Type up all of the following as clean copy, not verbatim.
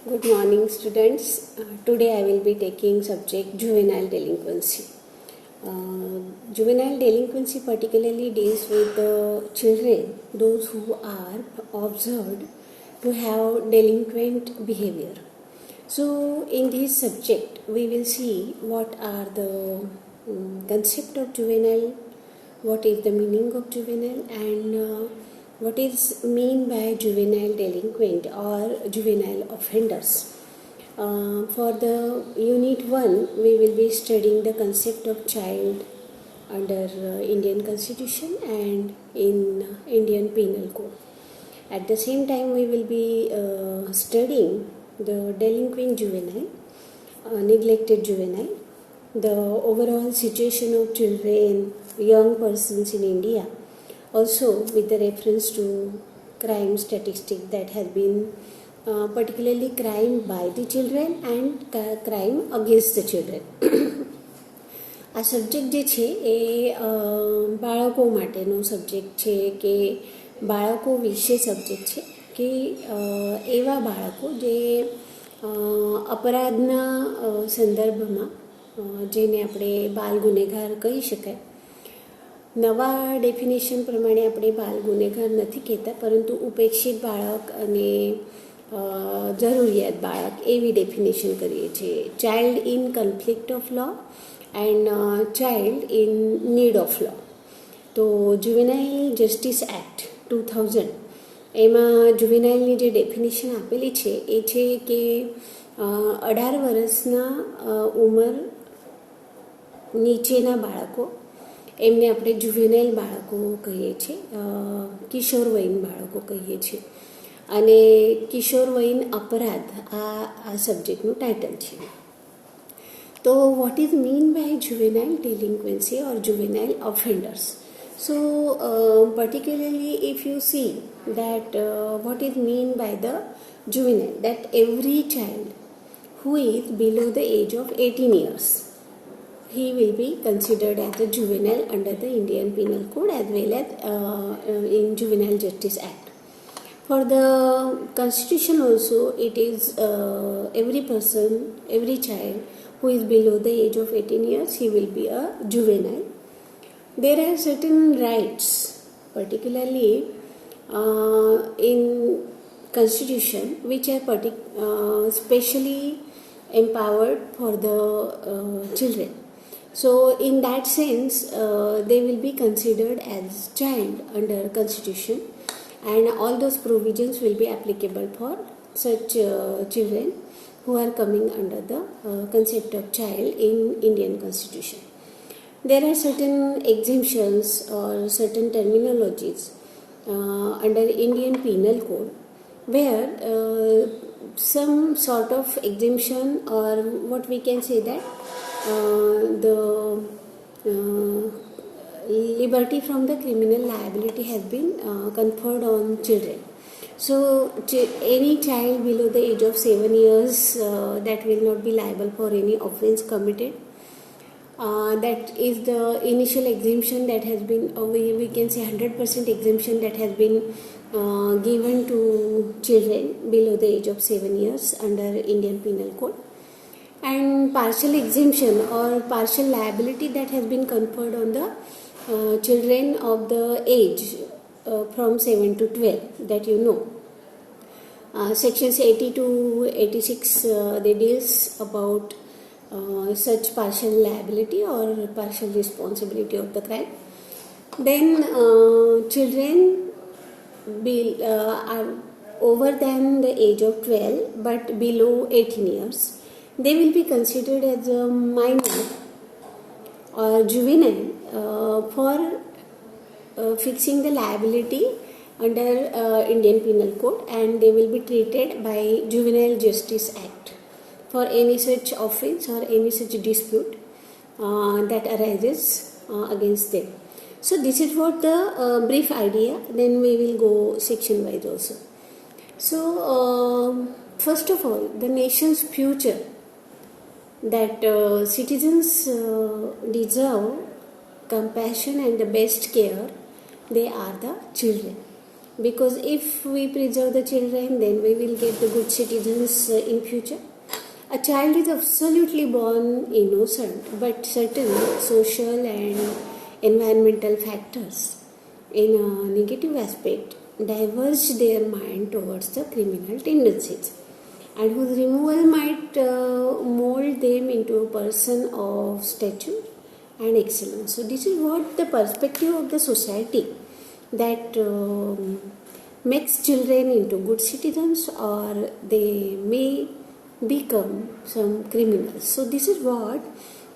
Good morning, students. Today I will be taking subject juvenile delinquency. Juvenile delinquency particularly deals with the children, those who are observed to have delinquent behavior. So, in this subject, we will see what are the concept of juvenile, what is the meaning of juvenile, and what is mean by juvenile delinquent or juvenile offenders. For the unit 1, we will be studying the concept of child under Indian Constitution and in Indian Penal Code. At the same time, we will be studying the delinquent juvenile, neglected juvenile, the overall situation of children, young persons in India, also with the reference to crime statistic that has been particularly crime by the children and crime against the children. આ subject જે છે એ બાળકો માટેનો subject છે કે બાળકો વિશે subject છે કે એવા બાળકો જે અપરાધના સંદર્ભમાં જેને આપણે બાલ ગુનેગાર કહી શકાય. નવા ડેફિનેશન પ્રમાણે આપણે બાલ ગુનેગાર નથી કહેતા, પરંતુ ઉપેક્ષિત બાળક અને જરૂરિયાત બાળક એવી ડેફિનેશન કરીએ છીએ. Child in conflict of law and child in need of law. તો જુવેનાઇલ જસ્ટિસ એક્ટ 2000 એમાં જુવેનાઇલની જે ડેફિનેશન આપેલી છે એ છે કે 18 વર્ષના ઉંમર નીચેના બાળકો એમને આપણે જુવેનાઇલ બાળકો કહીએ છીએ, કિશોરવયીન બાળકો કહીએ છીએ. અને કિશોરવયીન અપરાધ આ સબ્જેક્ટનું ટાઇટલ છે. તો what is mean by juvenile delinquency or juvenile offenders? So particularly if you see that what is mean by the juvenile, that every child who is below the age of 18 years, he will be considered as a juvenile under the Indian Penal Code as well as in Juvenile Justice Act. For the Constitution also, it is every person, every child who is below the age of 18 years, he will be a juvenile. There are certain rights, particularly in Constitution, which are specially empowered for the children. So in that sense, they will be considered as child under Constitution, and all those provisions will be applicable for such children who are coming under the concept of child in Indian Constitution. There are certain exemptions or certain terminologies under Indian Penal Code where some sort of exemption, or what we can say that the liberty from the criminal liability has been conferred on children. So any child below the age of 7 years that will not be liable for any offence committed. That is the initial exemption that has been, we can say 100% exemption that has been given to children below the age of 7 years under Indian Penal Code. And partial exemption or partial liability that has been conferred on the children of the age from 7 to 12, that you know. Sections 80 to 86 they deals about such partial liability or partial responsibility of the crime. Then children are over than the age of 12 but below 18 years, they will be considered as a minor or juvenile for fixing the liability under Indian Penal Code, and they will be treated by Juvenile Justice Act for any such offence or any such dispute that arises against them. So this is what the brief idea. Then we will go section wise also. So first of all, the nation's future, that citizens deserve compassion and the best care, they are the children. because if we preserve the children, then we will get the good citizens in future. A child is absolutely born innocent, but certain social and environmental factors in a negative aspect diverge their mind towards the criminal tendencies, and whose removal might mold them into a person of stature and excellence. So this is what the perspective of the society that makes children into good citizens, or they may become some criminals. So this is what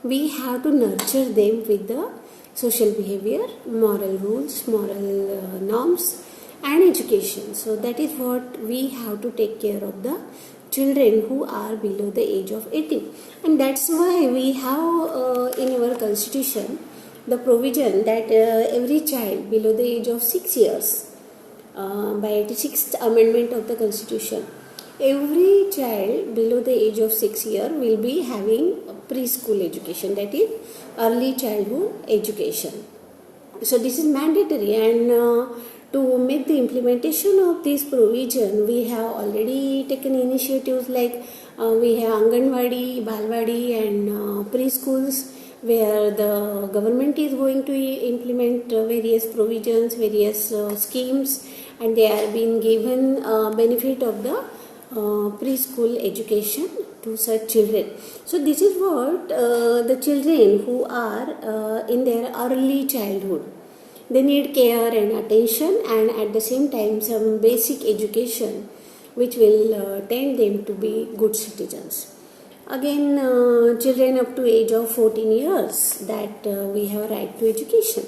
we have to nurture them with the social behavior, moral rules, moral norms and education. So that is what we have to take care of the children who are below the age of 18. And that's why we have in our constitution the provision that every child below the age of 6 years, by 86th amendment of the constitution, every child below the age of 6 years will be having preschool education, that is early childhood education. So this is mandatory, and to make the implementation of this provision, we have already taken initiatives like we have Anganwadi, Balwadi and preschools, where the government is going to implement various provisions, various schemes, and they are being given benefit of the preschool education to such children. So this is what the children who are in their early childhood, they need care and attention, and at the same time some basic education which will tend them to be good citizens. Again, children up to age of 14 years, that we have a right to education.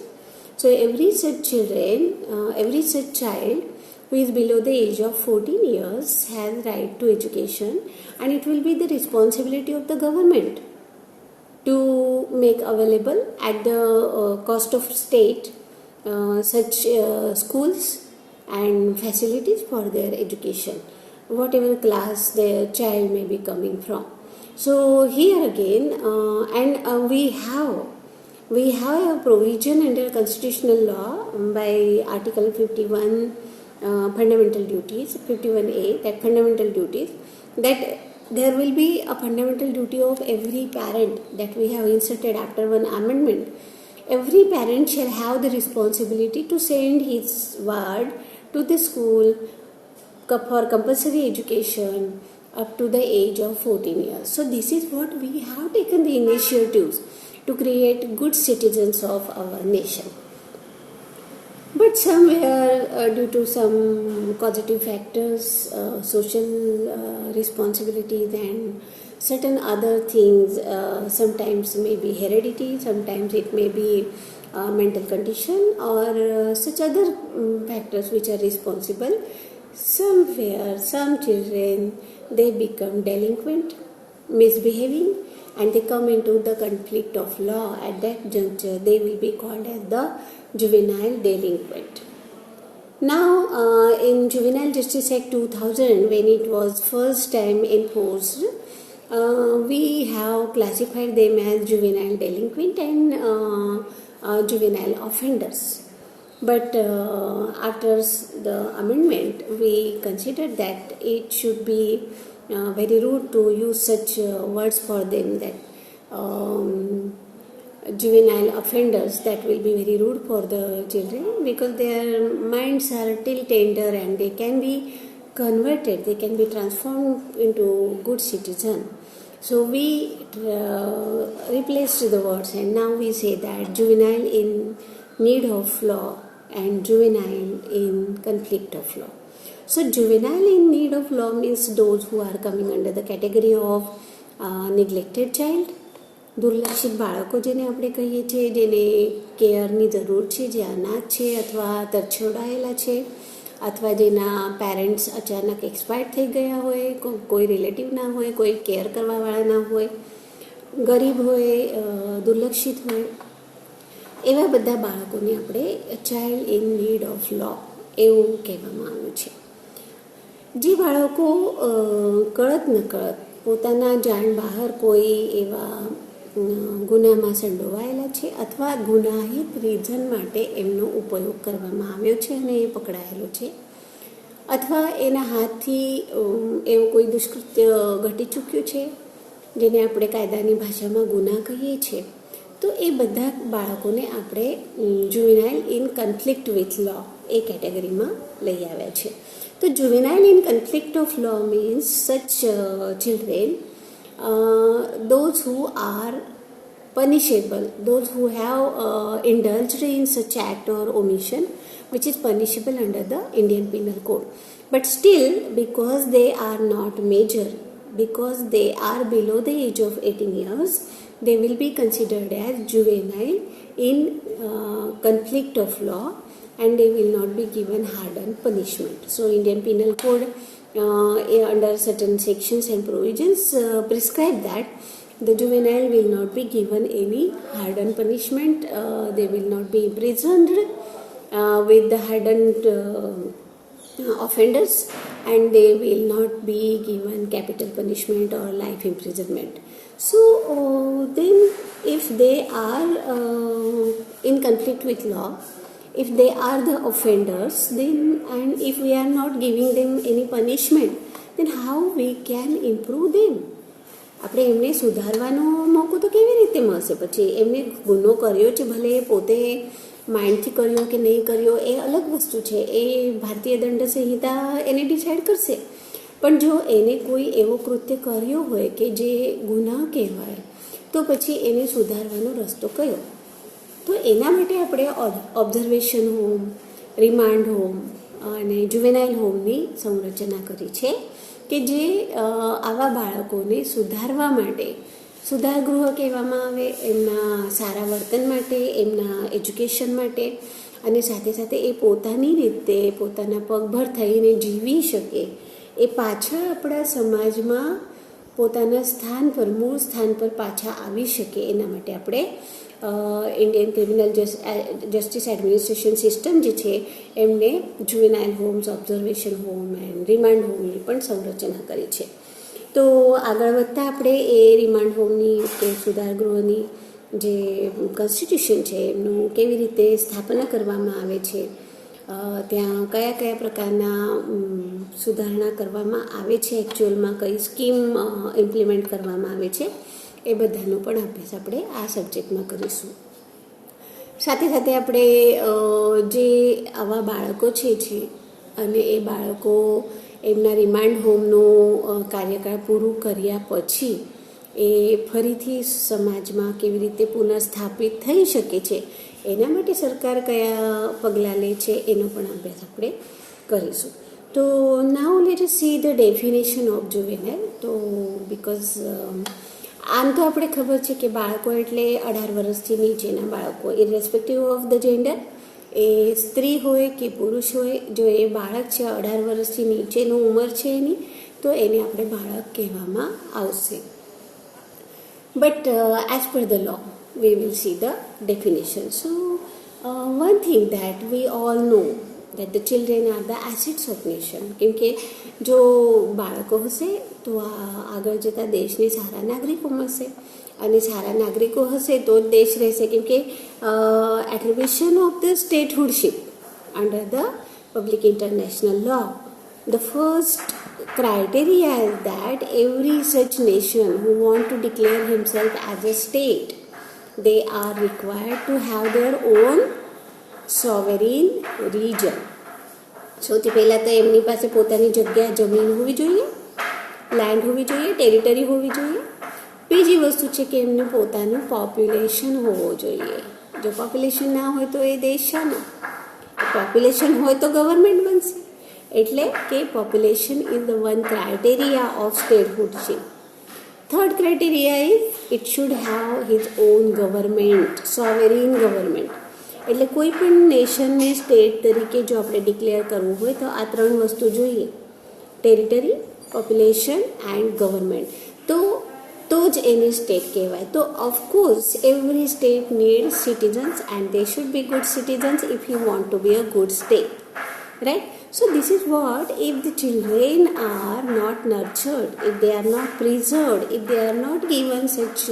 So every such child who is below the age of 14 years has right to education, and it will be the responsibility of the government to make available at the cost of state such schools and facilities for their education, whatever class their child may be coming from. So here again, we have a provision under constitutional law by Article 51, fundamental duties, 51A, that fundamental duties, that there will be a fundamental duty of every parent that we have inserted after one amendment. Every parent shall have the responsibility to send his ward to the school for compulsory education up to the age of 14 years. So this is what we have taken the initiatives to create good citizens of our nation. But somewhere due to some causative factors, social responsibilities and certain other things, sometimes may be heredity, sometimes it may be mental condition, or such other factors which are responsible. Somewhere some children, they become delinquent, misbehaving, and they come into the conflict of law. At that juncture, they will be called as the juvenile delinquent. Now, in Juvenile Justice Act 2000, when it was first time enforced, we have classified them as juvenile delinquent and juvenile offenders. But after the amendment, we considered that it should be very rude to use such words for them, that juvenile offenders, that will be very rude for the children, because their minds are still tender and they can be converted, they can be transformed into good citizen. So we replaced the words, and now we say that juvenile in need of law and juvenile in conflict of law. So juvenile in need of law means those who are coming under the category of neglected child, દુર્લક્ષિત બાળકો જેને આપણે કહીએ છીએ, જેને કેરની જરૂર છે, જે અનાથ છે અથવા તરછોડાયેલા છે, અથવા જેના પેરેન્ટ્સ અચાનક એક્સપાયર થઈ ગયા હોય, કોઈ રિલેટિવ ના હોય, કોઈ કેર કરવાવાળા ના હોય, ગરીબ હોય, દુર્લક્ષિત હોય, એવા બધા બાળકોને આપણે ચાઇલ્ડ ઇન નીડ ઓફ લો એવું કહેવામાં આવ્યું છે. જે બાળકો કળત ન કળત પોતાના જાણ બહાર કોઈ એવા ગુનામાં સંડોવાયેલા છે અથવા ગુનાહિત રીઝન માટે એમનો ઉપયોગ કરવામાં આવ્યો છે અને એ પકડાયેલો છે, અથવા એના હાથથી એવું કોઈ દુષ્કૃત્ય ઘટી ચૂક્યું છે જેને આપણે કાયદાની ભાષામાં ગુના કહીએ છીએ, તો એ બધા બાળકોને આપણે juvenile in conflict with law એ કેટેગરીમાં લઈ આવ્યા છે. તો juvenile in conflict of law means such children those who are punishable, those who have indulged in such act or omission which is punishable under the Indian Penal Code. But still, because they are not major, because they are below the age of 18 years, they will be considered as juvenile in conflict of law and they will not be given hardened punishment. So Indian Penal Code under certain sections and provisions prescribe that the juvenile will not be given any hardened punishment, they will not be imprisoned with the hardened offenders, and they will not be given capital punishment or life imprisonment. So then if they are in conflict with law, if they are the offenders, then and if we are not giving them any punishment, then how we can improve them? આપણે એમને સુધારવાનો મોકો તો કેવી રીતે મળશે? પછી એમને ગુનો કર્યો છે, ભલે એ પોતે માઇન્ડથી કર્યો કે નહીં કર્યો એ અલગ વસ્તુ છે, એ ભારતીય દંડ સંહિતા એને ડિસાઇડ કરશે. પણ જો એને કોઈ એવો કૃત્ય કર્યો હોય કે જે ગુના કહેવાય, તો પછી એને સુધારવાનો રસ્તો કયો? તો એના માટે આપણે ઓબ્ઝર્વેશન હોમ, રિમાન્ડ હોમ અને જુવેનાઇલ હોમની સંરચના કરી છે કે જે આવા બાળકોને સુધારવા માટે, સુધારગૃહ કહેવામાં આવે, એમના સારા વર્તન માટે, એમના એજ્યુકેશન માટે, અને સાથે સાથે એ પોતાની રીતે પોતાના પગભર થઈને જીવી શકે, એ પાછા આપણા સમાજમાં પોતાના સ્થાન પર, મૂળ સ્થાન પર પાછા આવી શકે, એના માટે આપણે Indian criminal justice administration system જે છે એમને juvenile homes, observation home and remand હોમની પણ સંરચના કરી છે. તો આગળ વધતા આપણે એ રિમાન્ડ હોમની કે સુધારગૃહની જે કોન્સ્ટિટ્યુશન છે એમનું કેવી રીતે સ્થાપના કરવામાં આવે છે, ત્યાં કયા કયા પ્રકારના સુધારણા કરવામાં આવે છે, એકચ્યુઅલમાં કઈ સ્કીમ ઇમ્પ્લિમેન્ટ કરવામાં આવે છે, એ બધાનો પણ અભ્યાસ આપણે આ સબ્જેક્ટમાં કરીશું. સાથે સાથે આપણે જે આવા બાળકો છે અને એ બાળકો એમના રિમાન્ડ હોમનું કાર્યકાળ પૂરું કર્યા પછી એ ફરીથી સમાજમાં કેવી રીતે પુનઃસ્થાપિત થઈ શકે છે, એના માટે સરકાર કયા પગલાં લે છે એનો પણ અભ્યાસ આપણે કરીશું. તો now let us see the definition of juvenile. તો બિકોઝ આમ તો આપણે ખબર છે કે બાળકો એટલે 18 વર્ષથી નીચેના બાળકો, ઇરરેસ્પેક્ટિવ ઓફ ધ જેન્ડર, એ સ્ત્રી હોય કે પુરુષ હોય, જો એ બાળક છે 18 વર્ષથી નીચેનું ઉંમર છે એની, તો એને આપણે બાળક કહેવામાં આવશે. But as per the law we will see the definition. So one thing that we all know that the children are the assets of nation. કેમ કે જો બાળકો હશે તો આગળ જતાં દેશને સારા નાગરિકો મળશે, અને સારા નાગરિકો હશે તો જ દેશ રહેશે. કેમ કે attribution of the statehoodship under the public international law, the first criteria is that every such nation who want to declare himself as a state, they are required to have their own sovereign region. સૌથી પહેલાં તો એમની પાસે પોતાની જગ્યા, જમીન હોવી જોઈએ, લેન્ડ હોવી જોઈએ, ટેરિટરી હોવી જોઈએ. બીજી વસ્તુ છે કે એમનું પોતાનું પોપ્યુલેશન હોવો જોઈએ. જો પોપ્યુલેશન ના હોય તો એ દેશ છે ને, પોપ્યુલેશન હોય તો ગવર્મેન્ટ બનશે. એટલે કે population is the one criteria of statehoodship. Third criteria is it should have his own government, sovereign government. એટલે કોઈ પણ નેશનને સ્ટેટ તરીકે જો આપણે ડિક્લેર કરવું હોય તો આ ત્રણ વસ્તુ જોઈએ: ટેરિટરી, પોપ્યુલેશન એન્ડ ગવર્મેન્ટ. તો જ એની સ્ટેટ કહેવાય. તો of course every state need citizens and they should be good citizens if you want to be a good state, right? So this is what, if the children are not nurtured, if they are not preserved, if they are not given such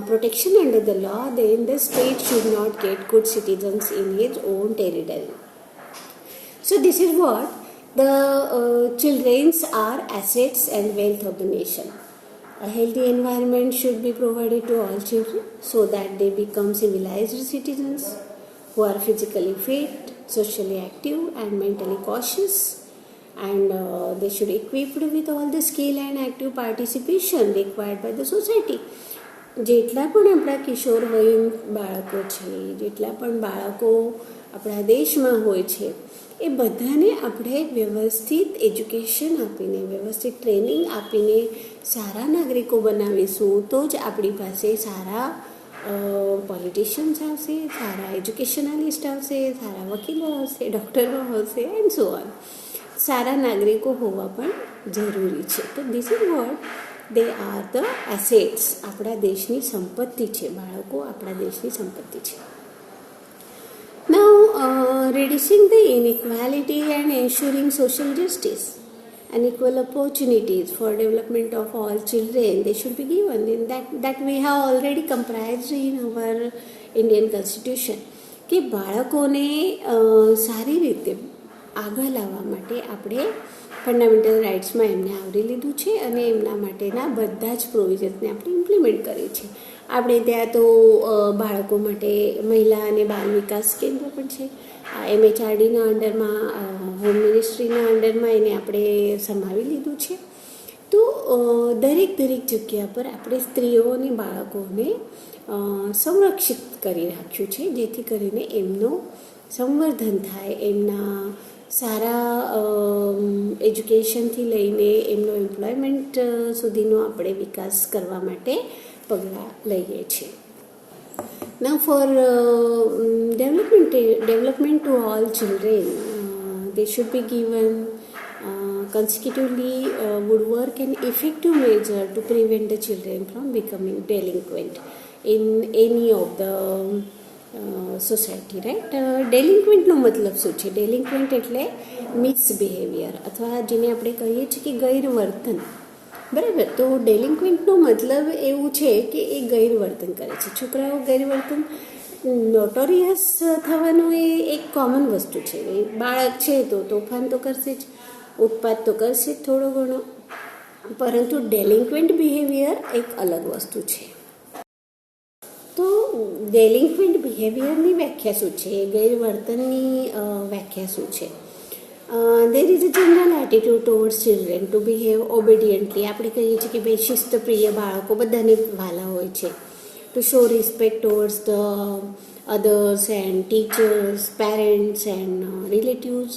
protection under the law, then the state should not get good citizens in its own territory. So this is what The children's are assets and wealth of the nation. A healthy environment should be provided to all children so that they become civilized citizens who are physically fit, socially active, and mentally cautious. And they should be equipped with all the skill and active participation required by the society. જેટલા પણ આપણા કિશોરવયીન બાળકો છે, જેટલા પણ બાળકો આપણા દેશમાં હોય છે, એ બધાને આપણે વ્યવસ્થિત એજ્યુકેશન આપીને, વ્યવસ્થિત ટ્રેનિંગ આપીને સારા નાગરિકો બનાવીશું તો જ આપણી પાસે સારા પોલિટિશિયન્સ આવશે, સારા એજ્યુકેશનાલિસ્ટ આવશે, સારા વકીલો આવશે, ડૉક્ટરો આવશે એન્ડ સો ઓન. સારા નાગરિકો હોવા પણ જરૂરી છે. તો this is what they are the assets. આપણા દેશની સંપત્તિ છે, બાળકો આપણા દેશની સંપત્તિ છે. Now, reducing the inequality and ensuring social justice and equal opportunities for development of all children, they should be given. In that we have already comprised in our Indian Constitution. કે બાળકોને સારી રીતે આગળ લાવવા માટે આપણે ફંડામેન્ટલ રાઇટ્સમાં એમને આવરી લીધું છે અને એમના માટેના બધા જ પ્રોવિઝન્સને આપણે ઇમ્પ્લિમેન્ટ કરીએ છીએ. આપણે ત્યાં તો બાળકો માટે મહિલા અને બાળ વિકાસ કેન્દ્ર પણ છે. MHRDના અંડરમાં, હોમ મિનિસ્ટ્રીના અંડરમાં એને આપણે સમાવી લીધું છે. તો દરેક જગ્યા પર આપણે સ્ત્રીઓ અને બાળકોને સંરક્ષિત કરી રાખ્યું છે, જેથી કરીને એમનું સંવર્ધન થાય, એમના સારા એજ્યુકેશનથી લઈને એમનો એમ્પ્લોયમેન્ટ સુધીનો આપણે વિકાસ કરવા માટે પગલાં લઈએ છીએ. Now for development to all children, they should be given consecutively would work an effective measure to prevent the children from becoming delinquent in any of the society. Right. ડેલિન્ક્વન્ટનો મતલબ શું છે? ડેલિન્ક્વન્ટ એટલે મિસબિહેવિયર અથવા જેને આપણે કહીએ છીએ કે ગૈરવર્તન. બરાબર. તો ડેલિન્ક્વન્ટનો મતલબ એવું છે કે એ ગૈરવર્તન કરે છે. છોકરાઓ ગૈરવર્તન નોટોરિયસ થવાનું એ એક કોમન વસ્તુ છે. બાળક છે તો તોફાન તો કરશે જ, ઉત્પાત તો કરશે જ થોડો ઘણો, પરંતુ ડેલિન્ક્વન્ટ બિહેવિયર એક અલગ વસ્તુ છે. તો ડેલિન્ક્વન્ટ બિહેવિયરની વ્યાખ્યા શું છે? ગૈરવર્તનની વ્યાખ્યા શું છે? There is a general attitude towards children to behave obediently. આપણે કહીએ છીએ કે ભાઈ શિસ્તપ્રિય બાળકો બધાને વાલા હોય છે. To show respect towards the others and teachers, parents and relatives,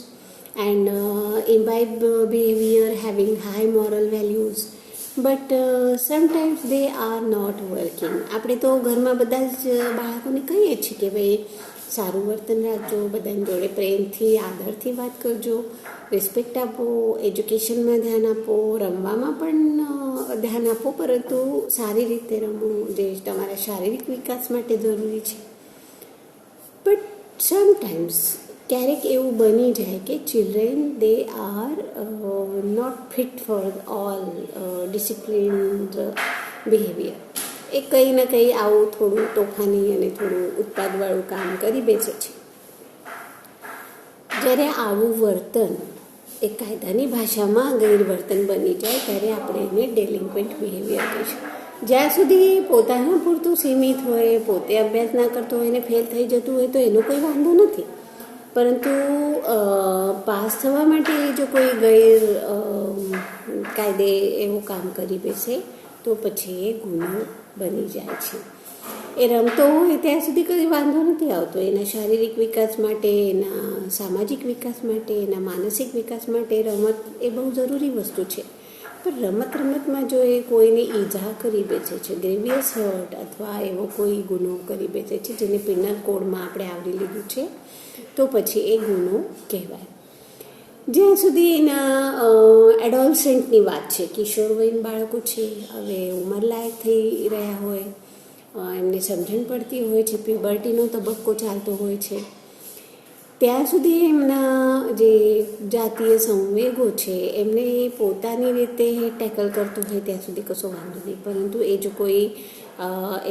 and imbibe behavior having high moral values. But sometimes they are not working. આપણે તો ઘરમાં બધા જ બાળકોને કહીએ છીએ કે ભાઈ સારું વર્તન રાખજો, બધાની જોડે પ્રેમથી, આદરથી વાત કરજો, રિસ્પેક્ટ આપો, એજ્યુકેશનમાં ધ્યાન આપો, રમવામાં પણ ધ્યાન આપો, પરંતુ સારી રીતે રમો, જે તમારા શારીરિક વિકાસ માટે જરૂરી છે. બટ સમટાઈમ્સ ક્યારેક એવું બની જાય કે children they are not fit for all disciplined behaviour. એ કંઈ ને કંઈ આવું થોડું તોફાની અને થોડું ઉત્પાદવાળું કામ કરી બેસે છે. જ્યારે આવું વર્તન એ કાયદાની ભાષામાં ગૈરવર્તન બની જાય ત્યારે આપણે એને ડેલિન્ક્વન્ટ બિહેવિયર કહીશું. જ્યાં સુધી પોતાના પૂરતું સીમિત હોય, પોતે અભ્યાસ ના કરતો હોય ને ફેલ થઈ જતું હોય તો એનો કોઈ વાંધો નથી, પરંતુ પાસ થવા માટે જો કોઈ ગેર કાયદે એવું કામ કરી બેસે તો પછી એ ગુનો બની જાય છે. એ રમતો હોય ત્યાં સુધી કંઈ વાંધો નથી આવતો. એના શારીરિક વિકાસ માટે, એના સામાજિક વિકાસ માટે, એના માનસિક વિકાસ માટે રમત એ બહુ જરૂરી વસ્તુ છે. પણ રમતમાં જો એ કોઈને ઈજા કરી બેસે છે, ગ્રેવિયસ હર્ટ અથવા એવો કોઈ ગુનો કરી બેસે છે જેને પિનલ કોડમાં આપણે આવરી લીધું છે, તો પછી એ ગુનો કહેવાય. જ્યાં સુધી એના એડોલસેન્ટની વાત છે, કિશોરવયીન બાળકો છે, હવે ઉંમરલાયક થઈ રહ્યા હોય, એમને સમજણ પડતી હોય છે, પ્યુબર્ટીનો તબક્કો ચાલતો હોય છે, ત્યાં સુધી એમના જે જાતીય સંવેગો છે એમને પોતાની રીતે ટેકલ કરતું હોય ત્યાં સુધી કશો વાંધો નહીં. પરંતુ એ જો કોઈ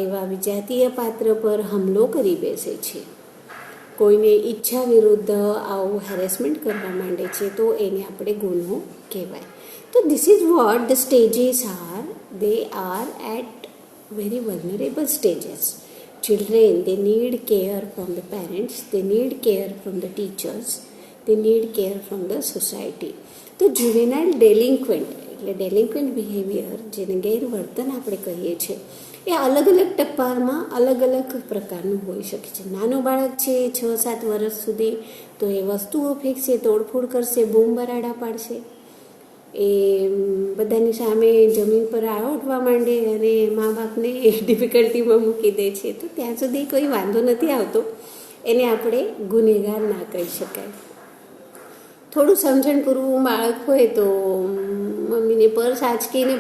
એવા વિજાતીય પાત્ર પર હુમલો કરી બેસે છે, કોઈને ઈચ્છા વિરુદ્ધ આવું હેરેસમેન્ટ કરવા માંડે છે તો એને આપણે ગુનો કહેવાય. તો this is what the stages are. They are at very vulnerable stages. Children, they need care from the parents, they need care from the teachers, they need care from the society. તો juvenile delinquent એટલે delinquent behavior જેને ગેરવર્તન આપણે કહીએ છીએ એ અલગ અલગ ટપ્પામાં અલગ અલગ પ્રકારનું હોઈ શકે છે. નાનું બાળક છે 6-7 વર્ષ સુધી તો એ વસ્તુઓ ફેંકશે, તોડફોડ કરશે, બૂમ બરાડા પાડશે, એ બધાની સામે જમીન પર આળોટવા માંડે અને મા બાપને ડિફિકલ્ટીમાં મૂકી દે છે. તો ત્યાં સુધી કોઈ વાંધો નથી આવતો, એને આપણે ગુનેગાર ના કહી શકાય. થોડું સમજણપૂર્વક બાળક હોય તો મમ્મીને પર્સ આંચકીને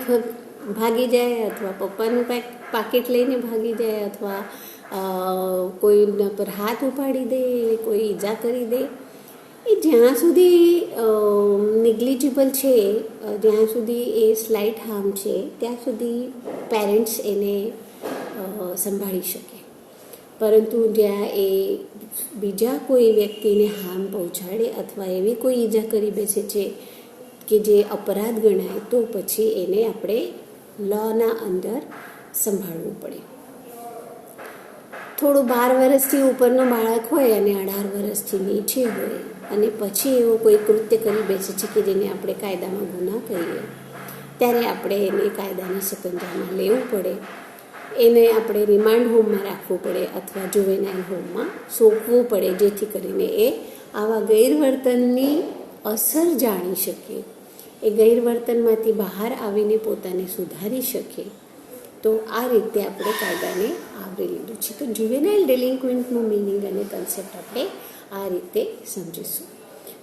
ભાગી જાય અથવા પપ્પાનું પાકીટ લઈને ભાગી જાય અથવા કોઈના પર હાથ ઉપાડી દે, કોઈ ઈજા કરી દે, એ જ્યાં સુધી નિગ્લિજિબલ છે, જ્યાં સુધી એ સ્લાઇટ હાર્મ છે ત્યાં સુધી પેરેન્ટ્સ એને સંભાળી શકે. પરંતુ જ્યાં એ બીજા કોઈ વ્યક્તિને હાર્મ પહોંચાડે અથવા એવી કોઈ ઈજા કરી બેસે છે કે જે અપરાધ ગણાય તો પછી એને આપણે લોના અંદર સંભાળવું પડે. થોડું 12 વર્ષથી ઉપરનું બાળક હોય અને 18 વર્ષથી નીચે હોય અને પછી એવો કોઈ કૃત્ય કરી બેસે છે કે જેને આપણે કાયદામાં ગુના કહીએ, ત્યારે આપણે એને કાયદાના સકંજામાં લેવું પડે, એને આપણે રિમાન્ડ હોમમાં રાખવું પડે અથવા જુવેનાઇલ હોમમાં સોંપવું પડે, જેથી કરીને એ આવા ગેરવર્તનની અસર જાણી શકે, એ ગેરવર્તનમાંથી બહાર આવીને પોતાને સુધારી શકે. તો આ રીતે આપણે કાયદાને આવરી લીધું છે. તો જુવેનાઇલ ડેલિન્ક્વન્ટનું મિનિંગ અને કન્સેપ્ટ આપણે આ રીતે સમજીશું.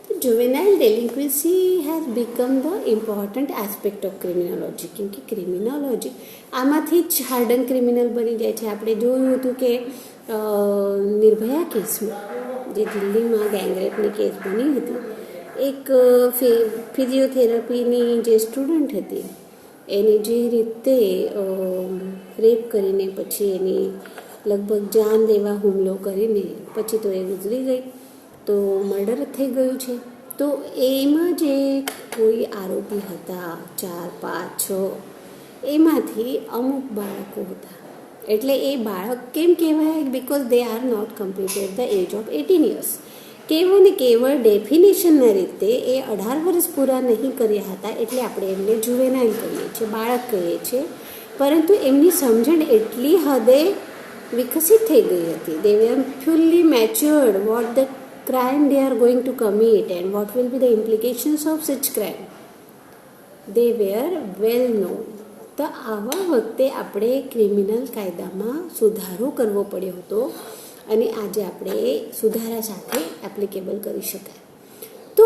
તો juvenile delinquency has become the important aspect of criminology. કેમ કે ક્રિમિનોલોજી આમાંથી જ હાર્ડન ક્રિમિનલ બની જાય છે. આપણે જોયું હતું કે નિર્ભયા કેસમાં, જે દિલ્હીમાં ગેંગરેપની કેસ બની હતી, એક ફિઝિયોથેરાપીની જે સ્ટુડન્ટ હતી એને જે રીતે રેપ કરીને પછી એની લગભગ જાન લેવા હુમલો કરીને પછી તો એ ગુજરી ગઈ, તો મર્ડર થઈ ગયું છે. તો એમાં જે કોઈ આરોપી હતા 4, 5, 6, એમાંથી અમુક બાળકો હતા. એટલે એ બાળક કેમ કહેવાય? Because they are not completed the age of 18 years. કેવળ ને કેવળ ડેફિનેશનના રીતે એ 18 વર્ષ પૂરા નહીં કર્યા હતા, એટલે આપણે એમને જુવેનાઇલ કહીએ છીએ, બાળક કહીએ છીએ. પરંતુ એમની સમજણ એટલી હદે વિકસિત થઈ ગઈ હતી. They were fully matured what the crime they are going to commit and what will be the implications of such crime. They were well known. તો આવા વખતે આપણે ક્રિમિનલ કાયદામાં સુધારો કરવો પડ્યો હતો અને આજે આપણે સુધારા સાથે એપ્લિકેબલ કરી શકાય. તો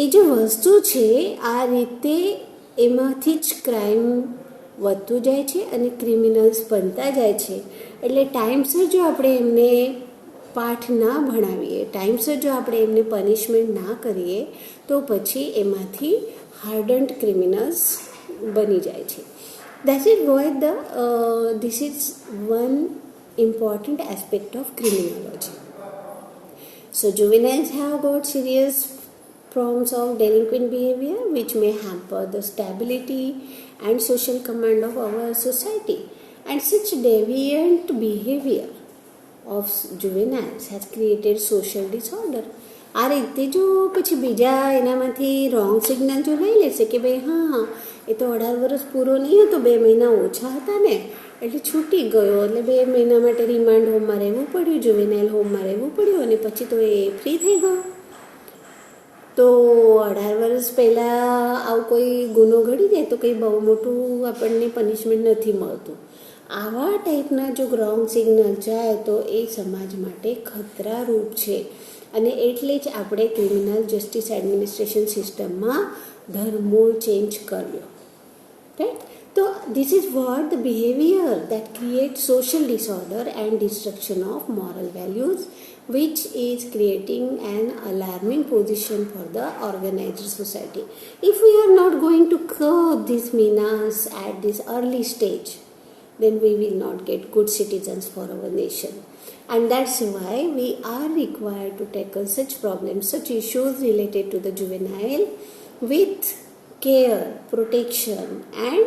એ જે વસ્તુ છે આ રીતે એમાંથી જ ક્રાઇમ વધતું જાય છે અને ક્રિમિનલ્સ બનતા જાય છે. એટલે ટાઈમસર જો આપણે એમને પાઠ ના ભણાવીએ, ટાઈમસર જો આપણે એમને પનિશમેન્ટ ના કરીએ તો પછી એમાંથી હાર્ડન્ડ ક્રિમિનલ્સ બની જાય છે. That is why this is one important aspect of criminology. So juveniles have got serious forms of delinquent behavior which may hamper the stability and social command of our society, and such deviant behavior of juveniles has created social disorder. આ રીતે જો પછી બીજા એનામાંથી wrong signal જો લઈ લેશે કે ભાઈ હા એ તો 18 વર્ષ પૂરો નહીં હતો, 2 મહિના ઓછા હતા ને એટલે છૂટી ગયો, એટલે 2 મહિના માટે રિમાન્ડ હોમમાં રહેવું પડ્યું, જુવેનાઇલ હોમમાં રહેવું પડ્યું અને પછી તો એ ફ્રી થઈ ગયો. તો 18 વર્ષ પહેલાં આવું કોઈ ગુનો ઘડી જાય તો કંઈ બહુ મોટું આપણને પનિશમેન્ટ નથી મળતું. આવા ટાઈપના જો રોંગ સિગ્નલ જાય તો એ સમાજ માટે ખતરારૂપ છે અને એટલે જ આપણે ક્રિમિનલ જસ્ટિસ એડમિનિસ્ટ્રેશન સિસ્ટમમાં ધરમૂળ ચેન્જ કર્યો. રાઈટ? તો this is what the behaviour that create social disorder and destruction of moral values which is creating an alarming position for the organized society. If we are not going to curb this menace at this early stage, then we will not get good citizens for our nation. And that's why we are required to tackle such problems, such issues related to the juvenile with care, protection and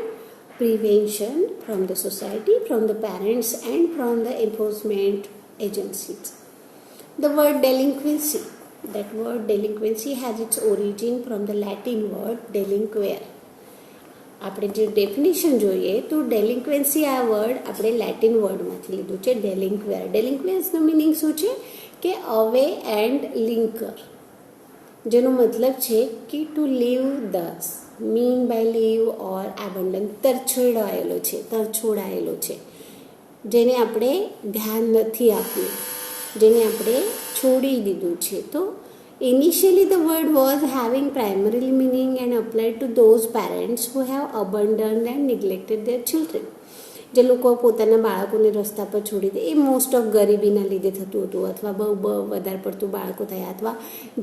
prevention from the society, from the parents and from the enforcement agencies. The word delinquency, that word delinquency has its origin from the Latin word delinquere. આપણે જે definition જોઈએ તો ડેલિન્ક્વન્સી આ word આપણે Latin વર્ડમાંથી લીધું છે, ડેલિન્ક્વેર. ડેલિન્ક્વન્સનો meaning શું છે કે અવે એન્ડ લિંકર, જેનો મતલબ છે કે ટુ લીવ દસ, મીન બાય લીવ ઓર એબન્ડન, તરછોડાયેલો છે, જેને આપણે ધ્યાન નથી આપ્યું, જેને આપણે છોડી દીધું છે. તો initially the word was having primarily meaning and applied to those parents who have abandoned and neglected their children. જે લોકો પોતાના બાળકોને રસ્તા પર છોડી દે, એ મોસ્ટ ઓફ ગરીબીના લીધે થતું હતું, અથવા બહુ વધારે પડતું બાળકો થયા, અથવા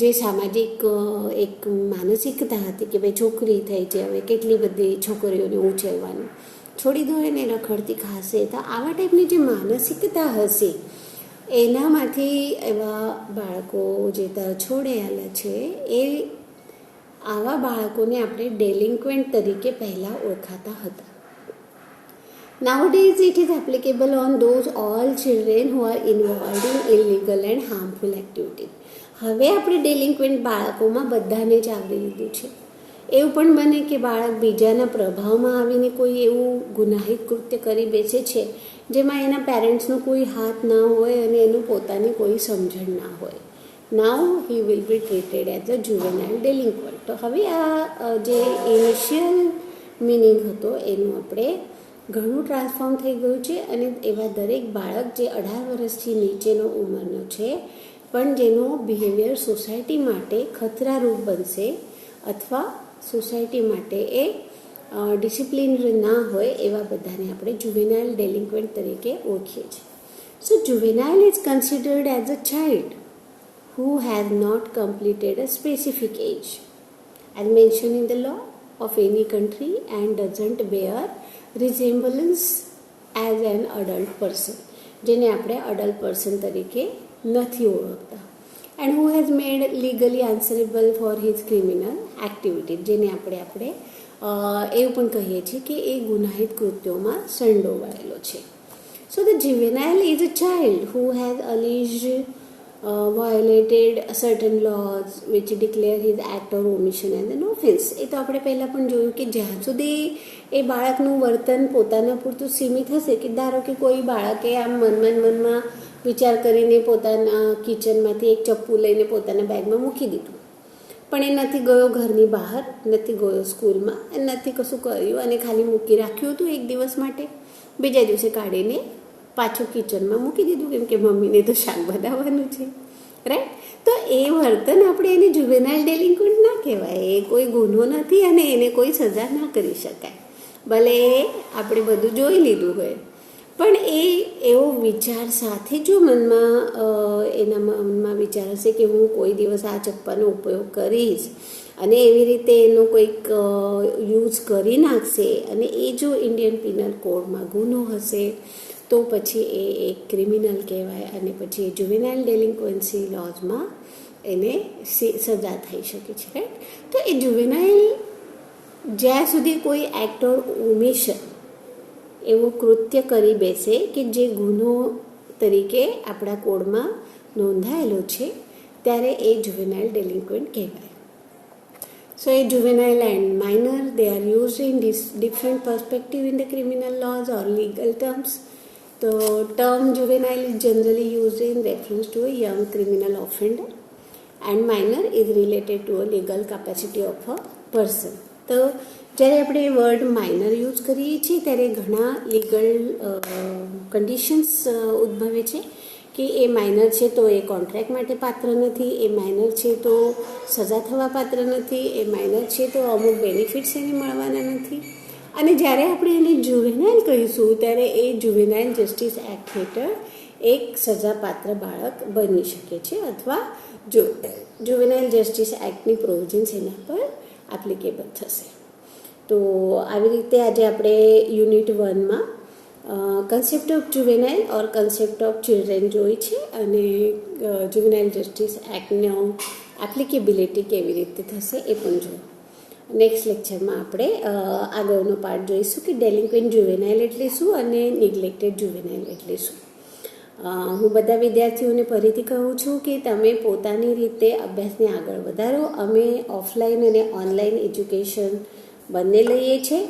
જે સામાજિક એક માનસિકતા હતી કે ભાઈ છોકરી થઈ છે, હવે કેટલી બધી છોકરીઓને ઉછેરવાનું, છોડી દો એને રખડતી ખાશે. તો આવા ટાઈપની જે માનસિકતા હશે એનામાંથી એવા બાળકો જે છોડેલા છે, એ આવા બાળકોને આપણે ડેલિન્ક્વન્ટ તરીકે પહેલાં ઓળખાતા હતા. Nowadays it is applicable on those all children who are involved in illegal and harmful activities. હવે આપણે ડેલિન્ક્વન્ટ બાળકોમાં બધાને જ આવરી લીધું છે. એવું પણ બને કે બાળક બીજાના પ્રભાવમાં આવીને કોઈ એવું ગુનાહિત કૃત્ય કરી બેસે છે જેમાં એના પેરેન્ટ્સનો કોઈ હાથ ના હોય અને એનું પોતાની કોઈ સમજણ ના હોય. Now he will be treated as a juvenile delinquent. તો હવે આ જે ઇનિશિયલ મિનિંગ હતો એનું આપણે ઘણું ટ્રાન્સફોર્મ થઈ ગયું છે, અને એવા દરેક બાળક જે 18 વર્ષથી નીચેનો ઉંમરનો છે પણ જેનો બિહેવિયર સોસાયટી માટે ખતરારૂપ બનશે અથવા સોસાયટી માટે એ ડિસિપ્લિન ના હોય, એવા બધાને આપણે જુવેનાઇલ ડેલિન્ક્વન્ટ તરીકે ઓળખીએ છીએ. So juvenile is considered as a child who has not completed a specific age as mentioned in the law of any country and doesn't bear resemblance as an adult person, જેને આપણે adult person તરીકે નથી ઓળખતા. and who has made legally answerable for his criminal activity, જેને આપણે એવું પણ કહીએ છીએ કે એ ગુનાહિત કૃત્યોમાં સંડોવાયેલો છે. So the juvenile is a child who has alleged violated certain laws which declare his act or omission as an offense. એ તો આપણે પહેલાં પણ જોયું કે જ્યાં સુધી એ બાળકનું વર્તન પોતાના પૂરતું સીમિત હશે, કે ધારો કે કોઈ બાળકે આમ મનમાં વિચાર કરીને પોતાના કિચનમાંથી એક ચપ્પુ લઈને પોતાના બેગમાં મૂકી દીધું, પણ એ નથી ગયો ઘરની બહાર, નથી ગયો સ્કૂલમાં, નથી કશું કર્યું અને ખાલી મૂકી રાખ્યું હતું એક દિવસ માટે, બીજા દિવસે કાઢીને પાછું કિચનમાં મૂકી દીધું કેમ કે મમ્મીને તો શાક બનાવવાનું છે, રાઈટ? તો એ વર્તન આપણે એને જુવેનાઇલ ડેલિન્ક્વન્ટ ના કહેવાય, એ કોઈ ગુનો નથી અને એને કોઈ સજા ના કરી શકાય, ભલે આપણે બધું જોઈ લીધું હોય. પણ એ એવો વિચાર સાથે જો એના મનમાં વિચાર હશે કે હું કોઈ દિવસ આ ચપ્પાનો ઉપયોગ કરીશ અને એવી રીતે એનો કોઈક યુઝ કરી નાખશે અને એ જો ઇન્ડિયન પિનલ કોડમાં ગુનો હશે તો પછી એ એક ક્રિમિનલ કહેવાય અને પછી એ જુવેનાઇલ ડેલિન્ક્વન્સી લોઝમાં એને સજા થઈ શકે છે, રાઈટ? તો એ જુવેનાઇલ જ્યાં સુધી કોઈ એક્ટ ઓર ઓમિશન એવો કૃત્ય કરી બેસે કે જે ગુનો તરીકે આપણા કોડમાં નોંધાયેલો છે ત્યારે એ જુવેનાઇલ ડેલિન્ક્વન્ટ કહેવાય. So a juvenile and minor, they are used in different perspective in the criminal laws or legal terms. The term juvenile is generally used in reference to a young criminal offender and minor is related to a legal capacity of a person. તો જ્યારે આપણે word minor use કરીએ છીએ ત્યારે ઘણા legal conditions ઉદ્ભવે છે કે એ માઇનર છે તો એ કોન્ટ્રાક્ટ માટે પાત્ર નથી, એ માઇનર છે તો સજા થવા પાત્ર નથી, એ માઇનર છે તો અમુક બેનિફિટ્સ એને મળવાના નથી. અને જ્યારે આપણે એને જુવેનાઇલ કહીશું ત્યારે એ જુવેનાઇલ જસ્ટિસ એક્ટ હેઠળ એક સજાપાત્ર બાળક બની શકે છે અથવા જો જુવેનાઇલ જસ્ટિસ એક્ટની પ્રોવિઝન્સ એના પર એપ્લિકેબલ થશે. તો આવી રીતે આજે આપણે યુનિટ 1માં concept of juvenile or concept of children જોઈ છે અને જુવેનાઇલ જસ્ટિસ એક્ટનો એપ્લિકેબિલિટી કેવી રીતે થશે એ પણ જોયું. નેક્સ્ટ લેક્ચરમાં આપણે આગળનો પાર્ટ જોઈશું કે ડેલિક્વન્ટ જુવેનાઇલ એટલે શું અને નિગ્લેક્ટેડ જુવેનાઇલ એટલે શું. હું બધા વિદ્યાર્થીઓને ફરીથી કહું છું કે તમે પોતાની રીતે અભ્યાસને આગળ વધારો. અમે ઓફલાઈન અને ઓનલાઈન એજ્યુકેશન બંને લઈએ છીએ.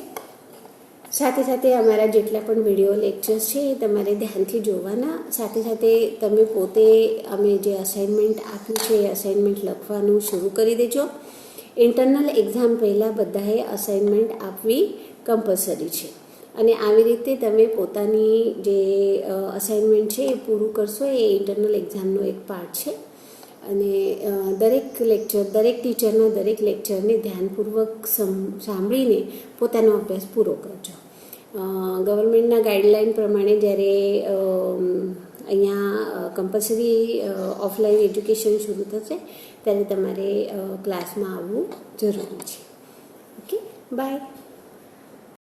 સાથે સાથે અમારા જેટલા પણ વિડીયો લેક્ચર્સ છે એ તમારે ધ્યાનથી જોવાના. સાથે સાથે તમે પોતે અમે જે અસાઇનમેન્ટ આપ્યું છે એ અસાઇનમેન્ટ લખવાનું શરૂ કરી દેજો. ઇન્ટરનલ એક્ઝામ પહેલાં બધાએ અસાઇનમેન્ટ આપવી કમ્પલસરી છે અને આવી રીતે તમે પોતાની જે અસાઇનમેન્ટ છે એ પૂરું કરશો. એ ઇન્ટરનલ એક્ઝામનો એક પાર્ટ છે અને દરેક ટીચરના દરેક લેક્ચરને ધ્યાનપૂર્વક સાંભળીને પોતાનો અભ્યાસ પૂરો કરજો. ગવર્મેન્ટના ગાઈડલાઇન પ્રમાણે જ્યારે અહીંયા કમ્પલસરી ઓફલાઈન એજ્યુકેશન શરૂ થશે ત્યારે તમારે ક્લાસમાં આવવું જરૂરી છે. Okay, by.